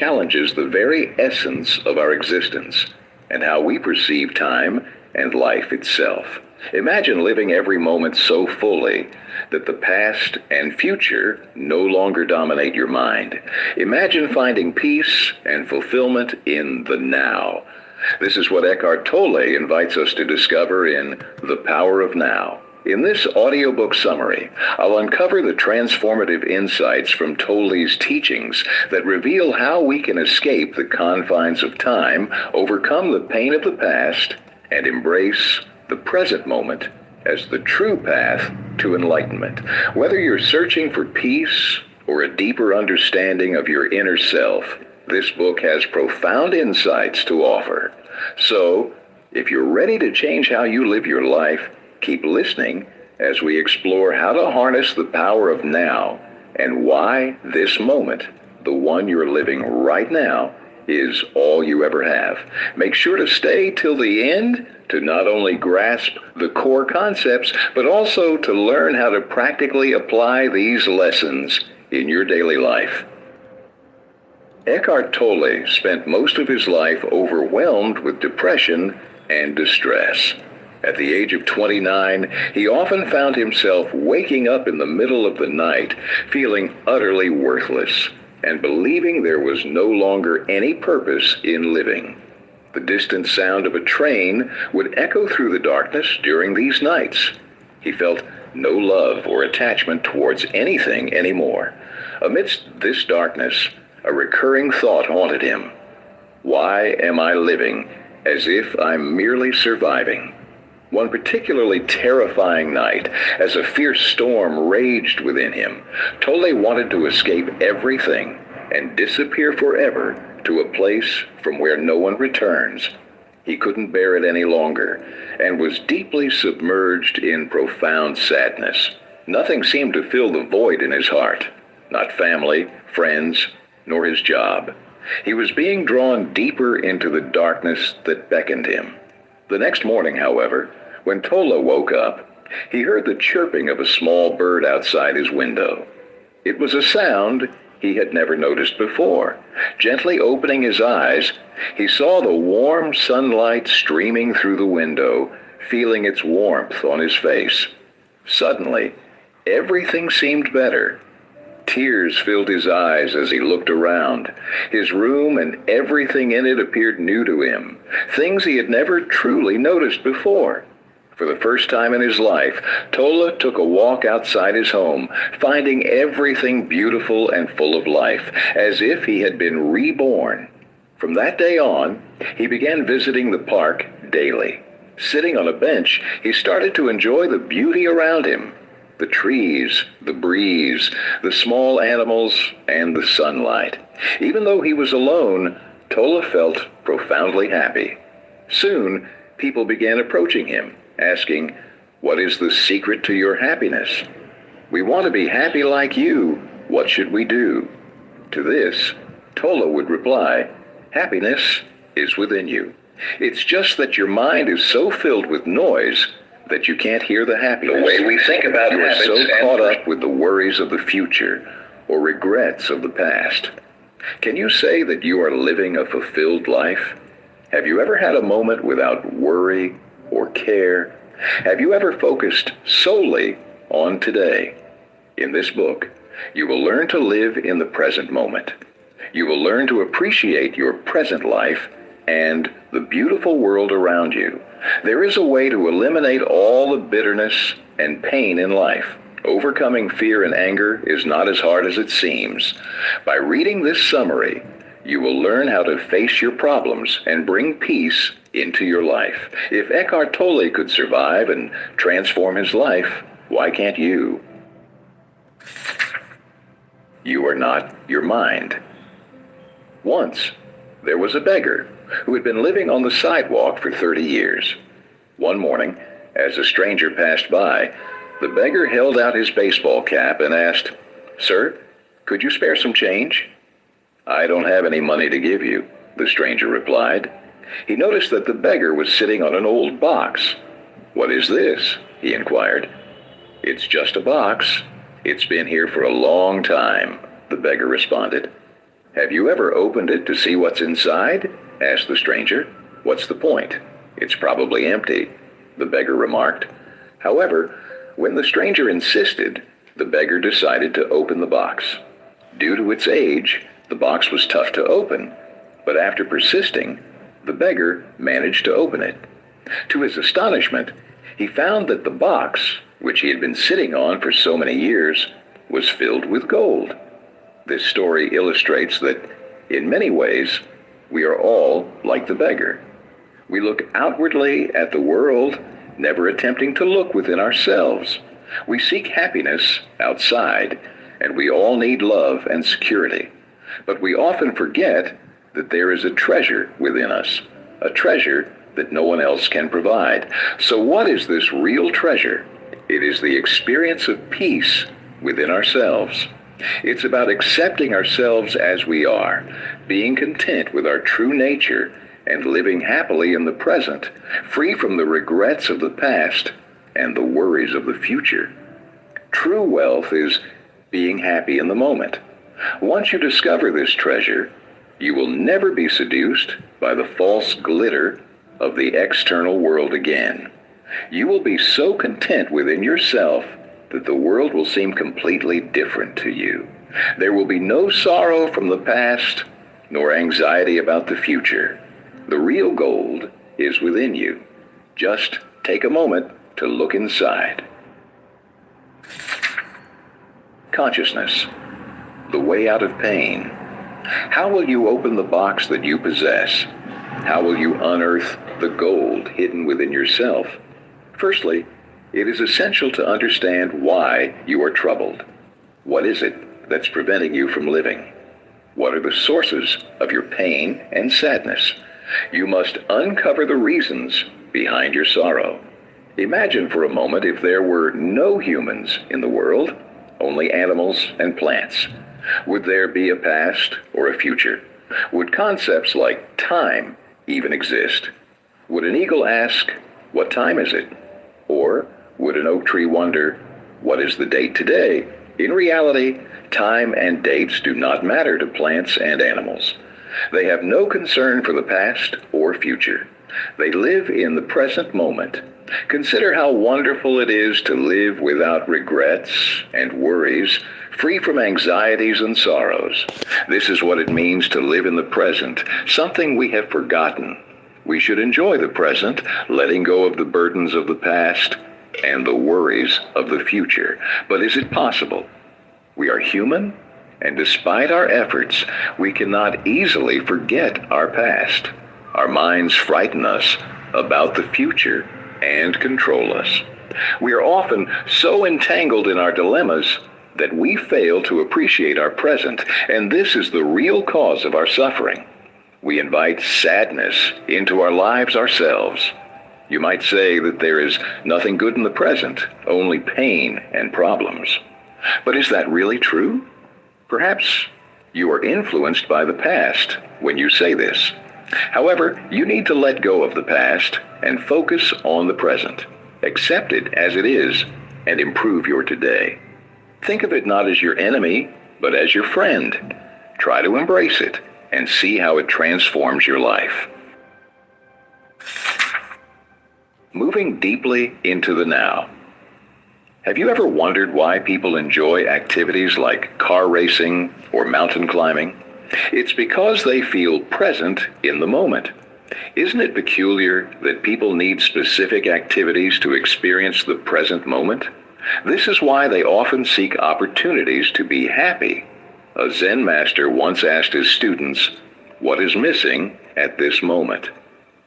challenges the very essence of our existence and how we perceive time and life itself. Imagine living every moment so fully that the past and future no longer dominate your mind. Imagine finding peace and fulfillment in the now. This is what Eckhart Tolle invites us to discover in The Power of Now. In this audiobook summary, I'll uncover the transformative insights from Tolle's teachings that reveal how we can escape the confines of time, overcome the pain of the past, and embrace the present moment as the true path to enlightenment. Whether you're searching for peace or a deeper understanding of your inner self, this book has profound insights to offer. So, if you're ready to change how you live your life, keep listening as we explore how to harness the power of now and why this moment, the one you're living right now, is all you ever have. Make sure to stay till the end to not only grasp the core concepts, but also to learn how to practically apply these lessons in your daily life. Eckhart Tolle spent most of his life overwhelmed with depression and distress. At the age of 29, he often found himself waking up in the middle of the night, feeling utterly worthless, and believing there was no longer any purpose in living. The distant sound of a train would echo through the darkness during these nights. He felt no love or attachment towards anything anymore. Amidst this darkness, a recurring thought haunted him. Why am I living as if I'm merely surviving? One particularly terrifying night, as a fierce storm raged within him, Tolle wanted to escape everything and disappear forever to a place from where no one returns. He couldn't bear it any longer and was deeply submerged in profound sadness. Nothing seemed to fill the void in his heart, not family, friends, nor his job. He was being drawn deeper into the darkness that beckoned him. The next morning, however, when Tolle woke up, he heard the chirping of a small bird outside his window. It was a sound he had never noticed before. Gently opening his eyes, he saw the warm sunlight streaming through the window, feeling its warmth on his face. Suddenly, everything seemed better. Tears filled his eyes as he looked around. His room and everything in it appeared new to him, things he had never truly noticed before. For the first time in his life, Tolle took a walk outside his home, finding everything beautiful and full of life, as if he had been reborn. From that day on, he began visiting the park daily. Sitting on a bench, he started to enjoy the beauty around him. The trees, the breeze, the small animals, and the sunlight. Even though he was alone, Tolle felt profoundly happy. Soon, people began approaching him, asking, "What is the secret to your happiness? We want to be happy like you. What should we do?" To this, Tolle would reply, "Happiness is within you. It's just that your mind is so filled with noise that you can't hear the happiness. The way we think about you are so caught up with the worries of the future or regrets of the past. Can you say that you are living a fulfilled life? Have you ever had a moment without worry or care? Have you ever focused solely on today? In this book, you will learn to live in the present moment. You will learn to appreciate your present life and the beautiful world around you. There is a way to eliminate all the bitterness and pain in life. Overcoming fear and anger is not as hard as it seems. By reading this summary, you will learn how to face your problems and bring peace into your life. If Eckhart Tolle could survive and transform his life, why can't you? You are not your mind. Once, there was a beggar who had been living on the sidewalk for 30 years. One morning, as a stranger passed by, the beggar held out his baseball cap and asked, "Sir, could you spare some change?" "I don't have any money to give you," the stranger replied. He noticed that the beggar was sitting on an old box. "What is this?" he inquired. "It's just a box. It's been here for a long time," the beggar responded. "Have you ever opened it to see what's inside?" asked the stranger. "What's the point? It's probably empty," the beggar remarked. However, when the stranger insisted, the beggar decided to open the box. Due to its age, the box was tough to open, but after persisting, the beggar managed to open it. To his astonishment, he found that the box, which he had been sitting on for so many years, was filled with gold. This story illustrates that, in many ways, we are all like the beggar. We look outwardly at the world, never attempting to look within ourselves. We seek happiness outside, and we all need love and security. But we often forget that there is a treasure within us, a treasure that no one else can provide. So what is this real treasure? It is the experience of peace within ourselves. It's about accepting ourselves as we are, being content with our true nature, and living happily in the present, free from the regrets of the past and the worries of the future. True wealth is being happy in the moment. Once you discover this treasure, you will never be seduced by the false glitter of the external world again. You will be so content within yourself that the world will seem completely different to you. There will be no sorrow from the past, nor anxiety about the future. The real gold is within you. Just take a moment to look inside. Consciousness, the way out of pain. How will you open the box that you possess? How will you unearth the gold hidden within yourself? Firstly, it is essential to understand why you are troubled. What is it that's preventing you from living? What are the sources of your pain and sadness? You must uncover the reasons behind your sorrow. Imagine for a moment if there were no humans in the world, only animals and plants. Would there be a past or a future? Would concepts like time even exist? Would an eagle ask, "What time is it?" Or would an oak tree wonder, "What is the date today?" In reality, time and dates do not matter to plants and animals. They have no concern for the past or future. They live in the present moment. Consider how wonderful it is to live without regrets and worries, free from anxieties and sorrows. This is what it means to live in the present, something we have forgotten. We should enjoy the present, letting go of the burdens of the past and the worries of the future. But is it possible? We are human, and despite our efforts, we cannot easily forget our past. Our minds frighten us about the future and control us. We are often so entangled in our dilemmas that we fail to appreciate our present, and this is the real cause of our suffering. We invite sadness into our lives ourselves. You might say that there is nothing good in the present, only pain and problems. But is that really true? Perhaps you are influenced by the past when you say this. However, you need to let go of the past and focus on the present. Accept it as it is and improve your today. Think of it not as your enemy, but as your friend. Try to embrace it and see how it transforms your life. Moving deeply into the now. Have you ever wondered why people enjoy activities like car racing or mountain climbing? It's because they feel present in the moment. Isn't it peculiar that people need specific activities to experience the present moment? This is why they often seek opportunities to be happy. A Zen master once asked his students, "What is missing at this moment?"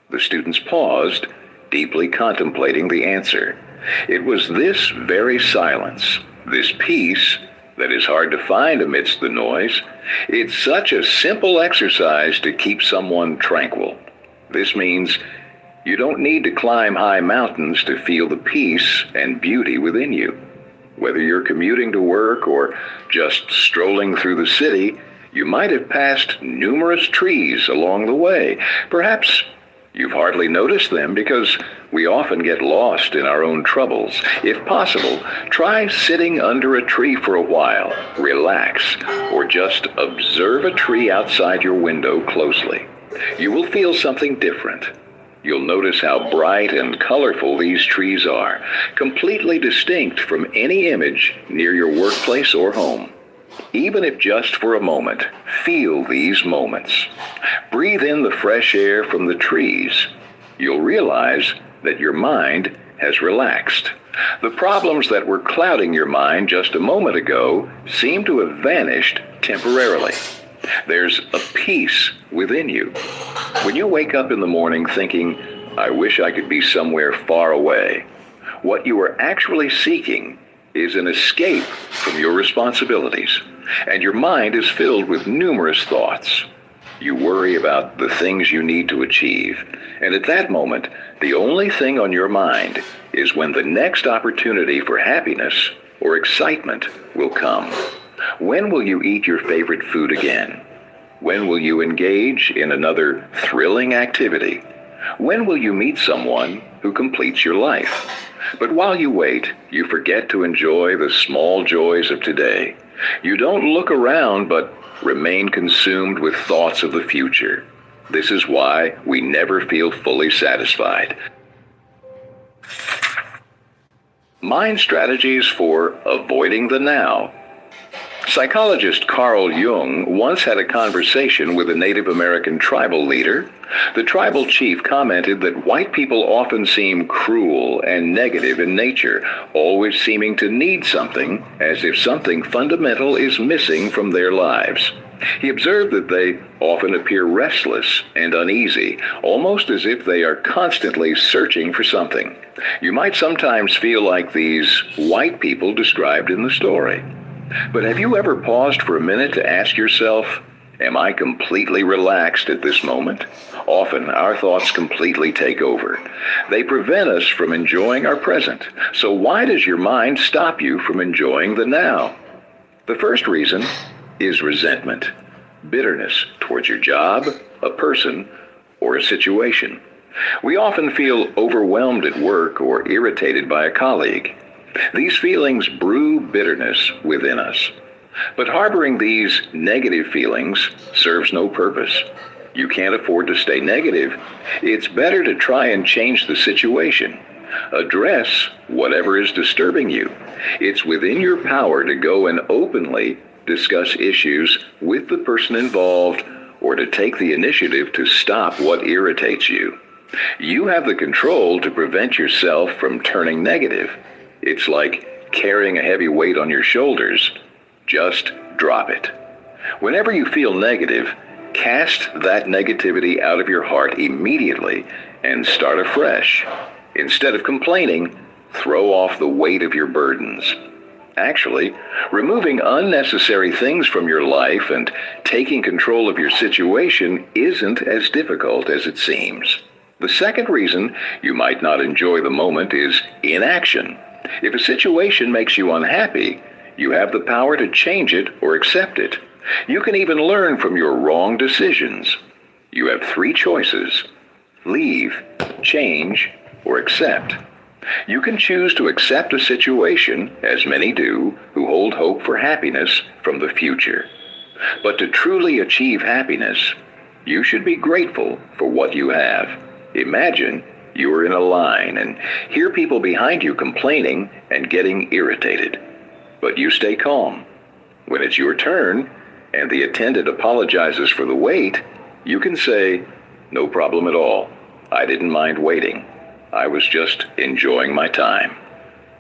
The students paused, deeply contemplating the answer. It was this very silence, this peace, that is hard to find amidst the noise. It's such a simple exercise to keep someone tranquil. This means you don't need to climb high mountains to feel the peace and beauty within you. Whether you're commuting to work or just strolling through the city, you might have passed numerous trees along the way. Perhaps You've hardly noticed them because we often get lost in our own troubles. If possible, try sitting under a tree for a while, relax, or just observe a tree outside your window closely. You will feel something different. You'll notice how bright and colorful these trees are, completely distinct from any image near your workplace or home. Even if just for a moment, feel these moments. Breathe in the fresh air from the trees. You'll realize that your mind has relaxed. The problems that were clouding your mind just a moment ago seem to have vanished temporarily. There's a peace within you. When you wake up in the morning thinking, "I wish I could be somewhere far away," what you are actually seeking is an escape from your responsibilities, and your mind is filled with numerous thoughts. You worry about the things you need to achieve, and at that moment, the only thing on your mind is when the next opportunity for happiness or excitement will come. When will you eat your favorite food again? When will you engage in another thrilling activity? When will you meet someone who completes your life? But while you wait, you forget to enjoy the small joys of today. You don't look around, but remain consumed with thoughts of the future. This is why we never feel fully satisfied. Mind strategies for avoiding the now. Psychologist Carl Jung once had a conversation with a Native American tribal leader. The tribal chief commented that white people often seem cruel and negative in nature, always seeming to need something, as if something fundamental is missing from their lives. He observed that they often appear restless and uneasy, almost as if they are constantly searching for something. You might sometimes feel like these white people described in the story. But have you ever paused for a minute to ask yourself, am I completely relaxed at this moment? Often, our thoughts completely take over. They prevent us from enjoying our present. So why does your mind stop you from enjoying the now? The first reason is resentment, bitterness towards your job, a person, or a situation. We often feel overwhelmed at work or irritated by a colleague. These feelings brew bitterness within us. But harboring these negative feelings serves no purpose. You can't afford to stay negative. It's better to try and change the situation. Address whatever is disturbing you. It's within your power to go and openly discuss issues with the person involved or to take the initiative to stop what irritates you. You have the control to prevent yourself from turning negative. It's like carrying a heavy weight on your shoulders. Just drop it. Whenever you feel negative, cast that negativity out of your heart immediately and start afresh. Instead of complaining, throw off the weight of your burdens. Actually, removing unnecessary things from your life and taking control of your situation isn't as difficult as it seems. The second reason you might not enjoy the moment is inaction. If a situation makes you unhappy, you have the power to change it or accept it. You can even learn from your wrong decisions. You have 3 choices: leave, change, or accept. You can choose to accept a situation, as many do, who hold hope for happiness from the future. But to truly achieve happiness, you should be grateful for what you have. Imagine you are in a line and hear people behind you complaining and getting irritated. But you stay calm. When it's your turn and the attendant apologizes for the wait, you can say, "No problem at all. I didn't mind waiting. I was just enjoying my time."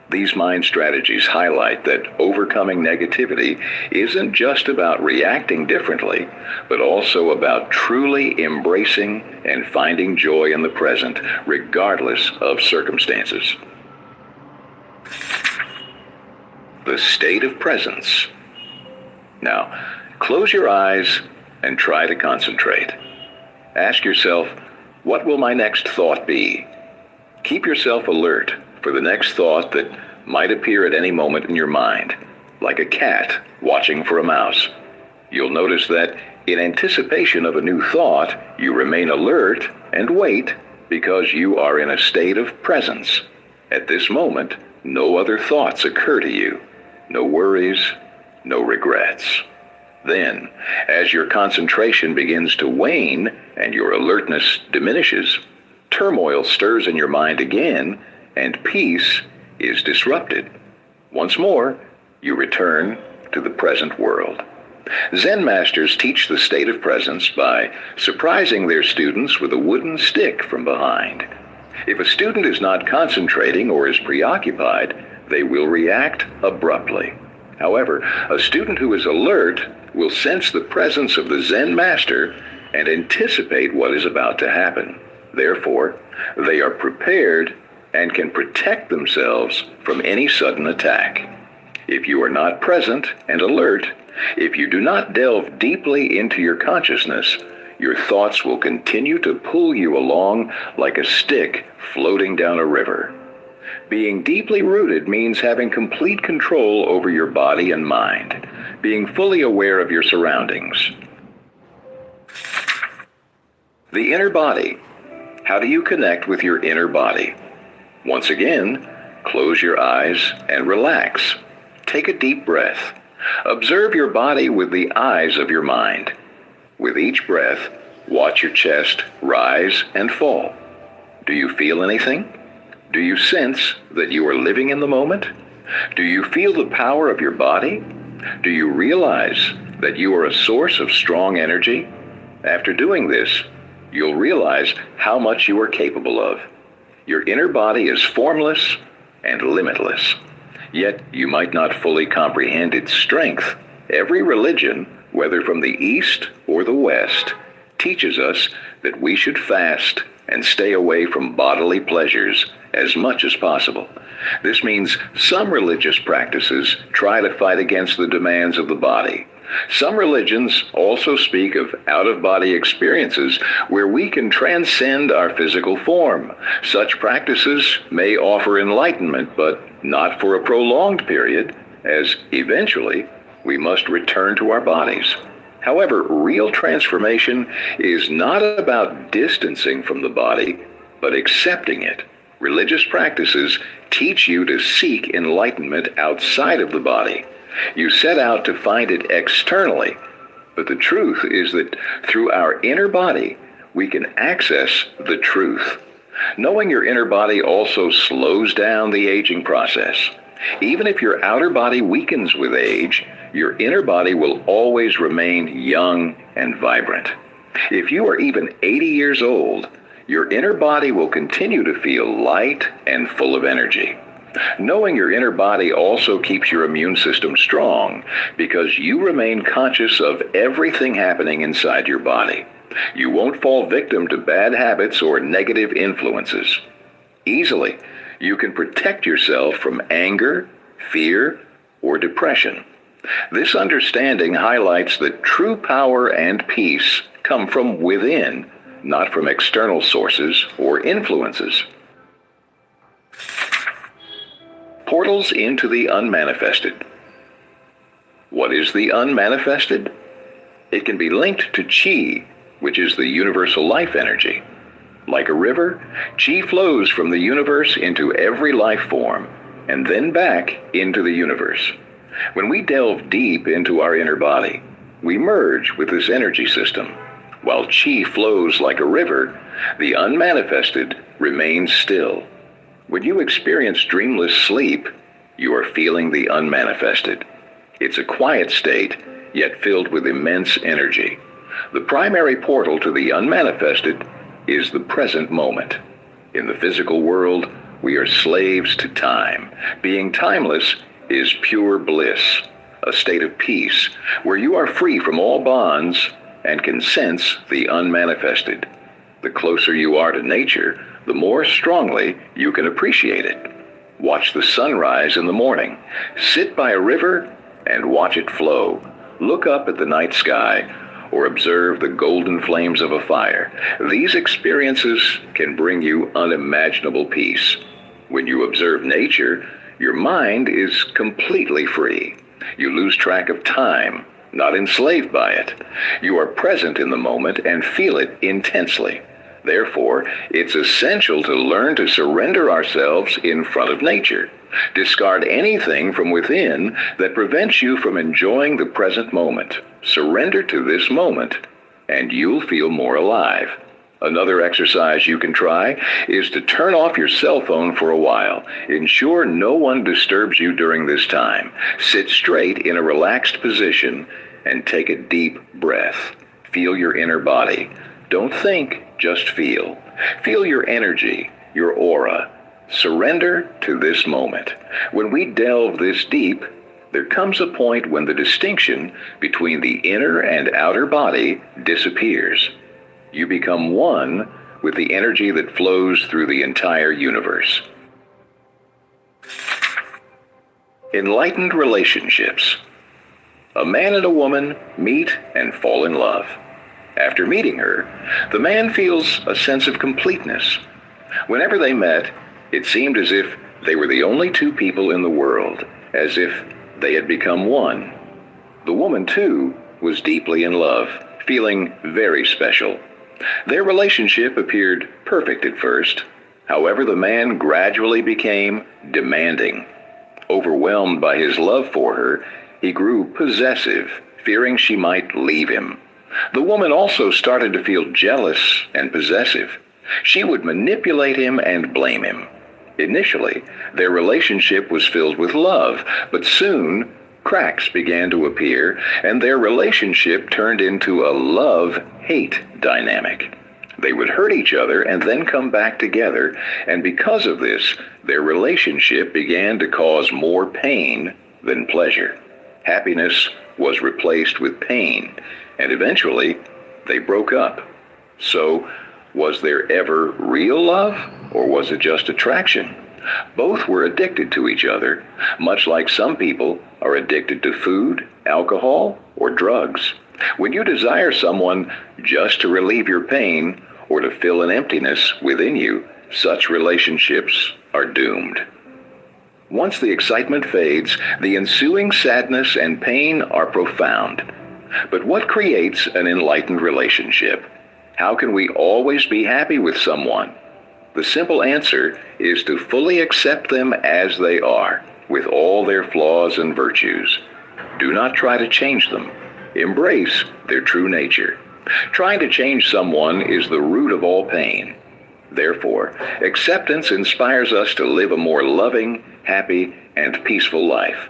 These mind strategies highlight that overcoming negativity isn't just about reacting differently, but also about truly embracing and finding joy in the present, regardless of circumstances. The state of presence. Now, close your eyes and try to concentrate. Ask yourself, what will my next thought be? Keep yourself alert for the next thought that might appear at any moment in your mind, like a cat watching for a mouse. You'll notice that in anticipation of a new thought, you remain alert and wait because you are in a state of presence. At this moment, no other thoughts occur to you, no worries, no regrets. Then, as your concentration begins to wane and your alertness diminishes, turmoil stirs in your mind again, and peace is disrupted. Once more, you return to the present world. Zen masters teach the state of presence by surprising their students with a wooden stick from behind. If a student is not concentrating or is preoccupied, they will react abruptly. However, a student who is alert will sense the presence of the Zen master and anticipate what is about to happen. Therefore, they are prepared and can protect themselves from any sudden attack. If you are not present and alert, if you do not delve deeply into your consciousness, your thoughts will continue to pull you along like a stick floating down a river. Being deeply rooted means having complete control over your body and mind, being fully aware of your surroundings. The inner body. How do you connect with your inner body? Once again, close your eyes and relax. Take a deep breath. Observe your body with the eyes of your mind. With each breath, watch your chest rise and fall. Do you feel anything? Do you sense that you are living in the moment? Do you feel the power of your body? Do you realize that you are a source of strong energy? After doing this, you'll realize how much you are capable of. Your inner body is formless and limitless. Yet you might not fully comprehend its strength. Every religion, whether from the East or the West, teaches us that we should fast and stay away from bodily pleasures as much as possible. This means some religious practices try to fight against the demands of the body. Some religions also speak of out-of-body experiences where we can transcend our physical form. Such practices may offer enlightenment, but not for a prolonged period, as eventually we must return to our bodies. However, real transformation is not about distancing from the body, but accepting it. Religious practices teach you to seek enlightenment outside of the body. You set out to find it externally, but the truth is that through our inner body, we can access the truth. Knowing your inner body also slows down the aging process. Even if your outer body weakens with age, your inner body will always remain young and vibrant. If you are even 80 years old, your inner body will continue to feel light and full of energy. Knowing your inner body also keeps your immune system strong because you remain conscious of everything happening inside your body. You won't fall victim to bad habits or negative influences. Easily, you can protect yourself from anger, fear, or depression. This understanding highlights that true power and peace come from within, not from external sources or influences. Portals into the unmanifested. What is the unmanifested? It can be linked to chi, which is the universal life energy. Like a river, chi flows from the universe into every life form, and then back into the universe. When we delve deep into our inner body, we merge with this energy system. While chi flows like a river, the unmanifested remains still. When you experience dreamless sleep, you are feeling the unmanifested. It's a quiet state, yet filled with immense energy. The primary portal to the unmanifested is the present moment. In the physical world, we are slaves to time. Being timeless is pure bliss, a state of peace where you are free from all bonds and can sense the unmanifested. The closer you are to nature, the more strongly you can appreciate it. Watch the sunrise in the morning. Sit by a river and watch it flow. Look up at the night sky or observe the golden flames of a fire. These experiences can bring you unimaginable peace. When you observe nature, your mind is completely free. You lose track of time, not enslaved by it. You are present in the moment and feel it intensely. Therefore, it's essential to learn to surrender ourselves in front of nature. Discard anything from within that prevents you from enjoying the present moment. Surrender to this moment, and you'll feel more alive. Another exercise you can try is to turn off your cell phone for a while. Ensure no one disturbs you during this time. Sit straight in a relaxed position and take a deep breath. Feel your inner body. Don't think, just feel. Feel your energy, your aura. Surrender to this moment. When we delve this deep, there comes a point when the distinction between the inner and outer body disappears. You become one with the energy that flows through the entire universe. Enlightened Relationships. A man and a woman meet and fall in love. After meeting her, the man feels a sense of completeness. Whenever they met, it seemed as if they were the only two people in the world, as if they had become one. The woman, too, was deeply in love, feeling very special. Their relationship appeared perfect at first. However, the man gradually became demanding. Overwhelmed by his love for her, he grew possessive, fearing she might leave him. The woman also started to feel jealous and possessive. She would manipulate him and blame him. Initially, their relationship was filled with love, but soon cracks began to appear, and their relationship turned into a love-hate dynamic. They would hurt each other and then come back together, and because of this, their relationship began to cause more pain than pleasure. Happiness was replaced with pain, and eventually, they broke up. So, was there ever real love, or was it just attraction? Both were addicted to each other, much like some people are addicted to food, alcohol, or drugs. When you desire someone just to relieve your pain or to fill an emptiness within you, such relationships are doomed. Once the excitement fades, the ensuing sadness and pain are profound. But what creates an enlightened relationship? How can we always be happy with someone? The simple answer is to fully accept them as they are, with all their flaws and virtues. Do not try to change them. Embrace their true nature. Trying to change someone is the root of all pain. Therefore, acceptance inspires us to live a more loving, happy, and peaceful life.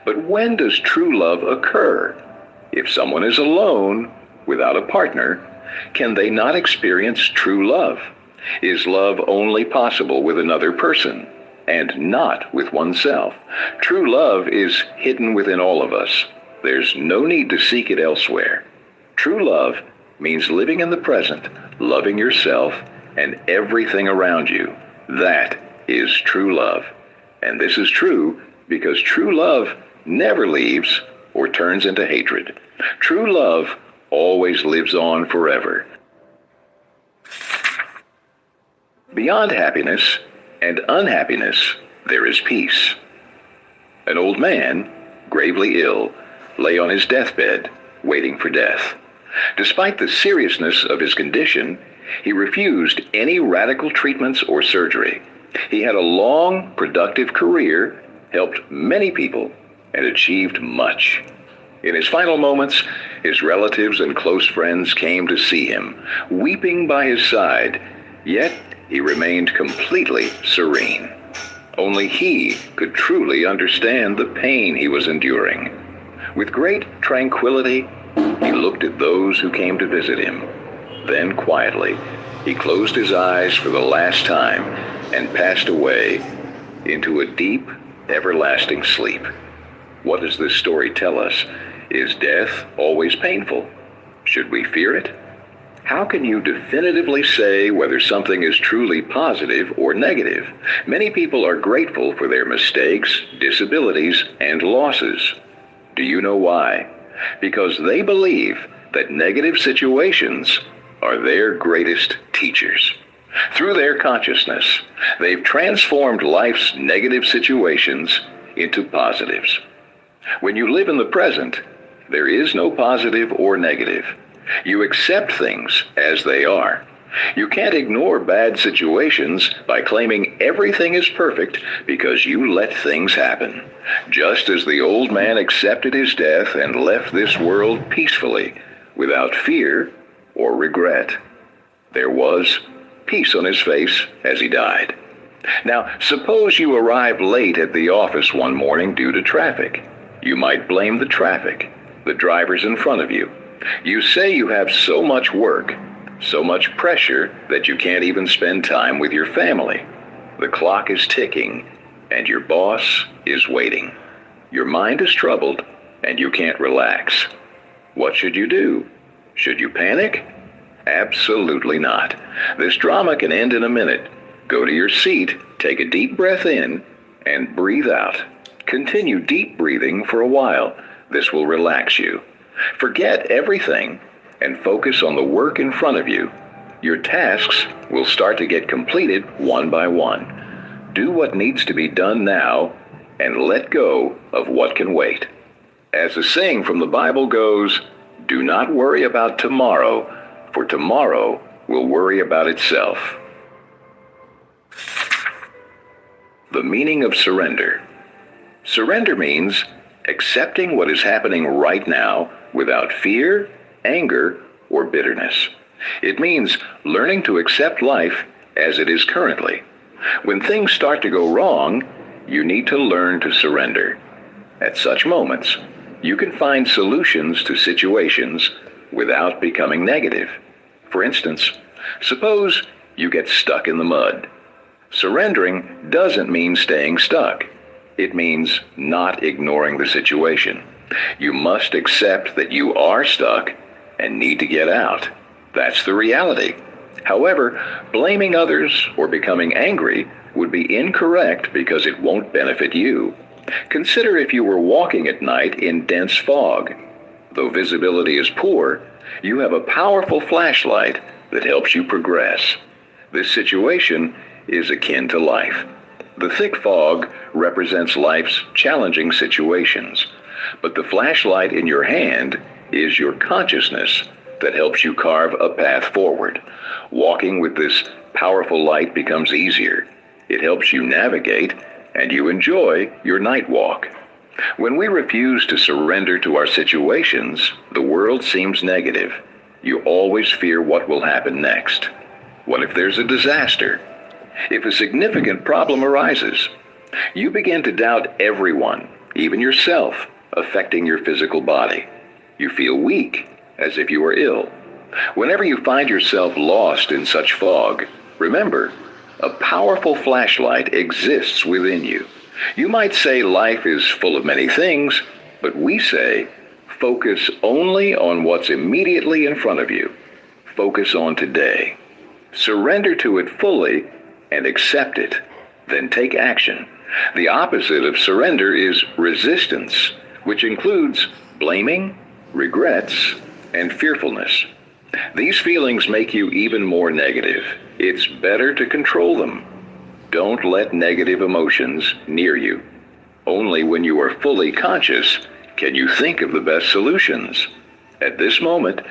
But when does true love occur? If someone is alone, without a partner, can they not experience true love? Is love only possible with another person, and not with oneself? True love is hidden within all of us. There's no need to seek it elsewhere. True love means living in the present, loving yourself and everything around you. That is true love. And this is true because true love never leaves or turns into hatred. True love always lives on forever. Beyond happiness and unhappiness, there is peace. An old man, gravely ill, lay on his deathbed, waiting for death. Despite the seriousness of his condition, he refused any radical treatments or surgery. He had a long, productive career, helped many people, and achieved much. In his final moments, his relatives and close friends came to see him, weeping by his side, yet he remained completely serene. Only he could truly understand the pain he was enduring. With great tranquility, he looked at those who came to visit him. Then quietly, he closed his eyes for the last time and passed away into a deep, everlasting sleep. What does this story tell us? Is death always painful? Should we fear it? How can you definitively say whether something is truly positive or negative? Many people are grateful for their mistakes, disabilities, and losses. Do you know why? Because they believe that negative situations are their greatest teachers. Through their consciousness, they've transformed life's negative situations into positives. When you live in the present, there is no positive or negative. You accept things as they are. You can't ignore bad situations by claiming everything is perfect because you let things happen. Just as the old man accepted his death and left this world peacefully, without fear or regret. There was peace on his face as he died. Now, suppose you arrive late at the office one morning due to traffic. You might blame the traffic, the drivers in front of you. You say you have so much work, so much pressure that you can't even spend time with your family. The clock is ticking, and your boss is waiting. Your mind is troubled, and you can't relax. What should you do? Should you panic? Absolutely not. This drama can end in a minute. Go to your seat, take a deep breath in, and breathe out. Continue deep breathing for a while. This will relax you. Forget everything and focus on the work in front of you. Your tasks will start to get completed one by one. Do what needs to be done now and let go of what can wait. As the saying from the Bible goes, do not worry about tomorrow, for tomorrow will worry about itself. The meaning of surrender. Surrender means accepting what is happening right now without fear, anger, or bitterness. It means learning to accept life as it is currently. When things start to go wrong, you need to learn to surrender. At such moments, you can find solutions to situations without becoming negative. For instance, suppose you get stuck in the mud. Surrendering doesn't mean staying stuck. It means not ignoring the situation. You must accept that you are stuck and need to get out. That's the reality. However, blaming others or becoming angry would be incorrect because it won't benefit you. Consider if you were walking at night in dense fog. Though visibility is poor, you have a powerful flashlight that helps you progress. This situation is akin to life. The thick fog represents life's challenging situations, but the flashlight in your hand is your consciousness that helps you carve a path forward. Walking with this powerful light becomes easier. It helps you navigate, and you enjoy your night walk. When we refuse to surrender to our situations, the world seems negative. You always fear what will happen next. What if there's a disaster? If a significant problem arises, you begin to doubt everyone, even yourself, affecting your physical body. You feel weak, as if you were ill. Whenever you find yourself lost in such fog, remember, a powerful flashlight exists within you. You might say life is full of many things, but we say, focus only on what's immediately in front of you. Focus on today. Surrender to it fully and accept it. Then take action. The opposite of surrender is resistance, which includes blaming, regrets, and fearfulness. These feelings make you even more negative. It's better to control them. Don't let negative emotions near you. Only when you are fully conscious can you think of the best solutions. At this moment,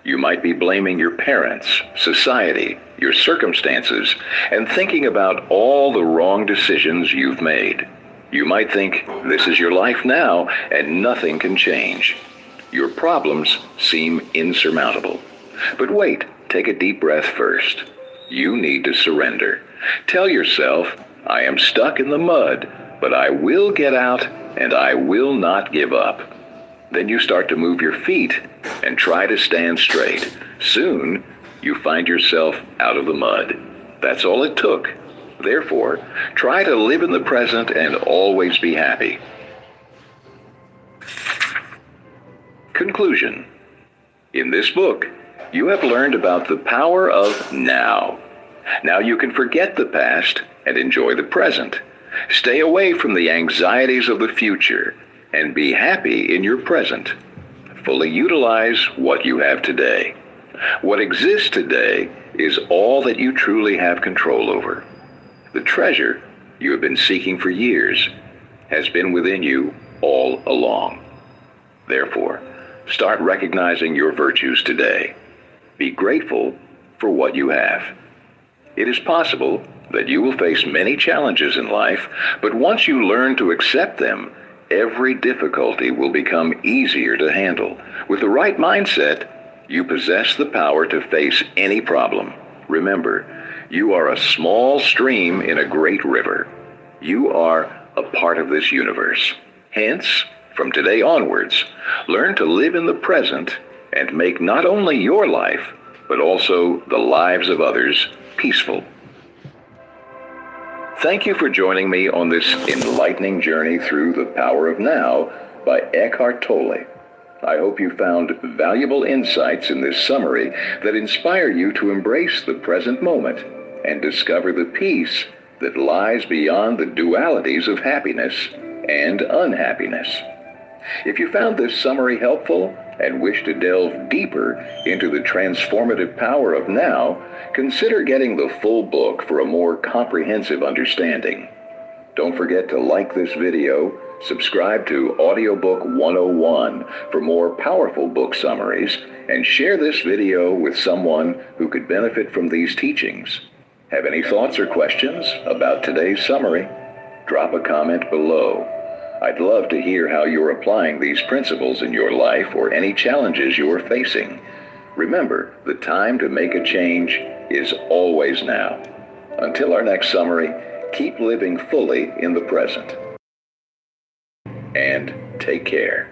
you might be blaming your parents, society, your circumstances, and thinking about all the wrong decisions you've made. You might think this is your life now and nothing can change. Your problems seem insurmountable. But wait, take a deep breath first. You need to surrender. Tell yourself, I am stuck in the mud, but I will get out and I will not give up. Then you start to move your feet and try to stand straight. Soon, you find yourself out of the mud. That's all it took. Therefore, try to live in the present and always be happy. Conclusion. In this book, you have learned about the power of now. Now you can forget the past and enjoy the present. Stay away from the anxieties of the future and be happy in your present. Fully utilize what you have today. What exists today is all that you truly have control over. The treasure you have been seeking for years has been within you all along. Therefore, start recognizing your virtues today. Be grateful for what you have. It is possible that you will face many challenges in life, but once you learn to accept them, every difficulty will become easier to handle. With the right mindset, you possess the power to face any problem. Remember, you are a small stream in a great river. You are a part of this universe. Hence, from today onwards, learn to live in the present and make not only your life, but also the lives of others peaceful. Thank you for joining me on this enlightening journey through the power of now by Eckhart Tolle. I hope you found valuable insights in this summary that inspire you to embrace the present moment and discover the peace that lies beyond the dualities of happiness and unhappiness. If you found this summary helpful and wish to delve deeper into the transformative power of now, consider getting the full book for a more comprehensive understanding. Don't forget to like this video, subscribe to Audiobook 101 for more powerful book summaries, and share this video with someone who could benefit from these teachings. Have any thoughts or questions about today's summary? Drop a comment below. I'd love to hear how you're applying these principles in your life or any challenges you're facing. Remember, the time to make a change is always now. Until our next summary, keep living fully in the present. And take care.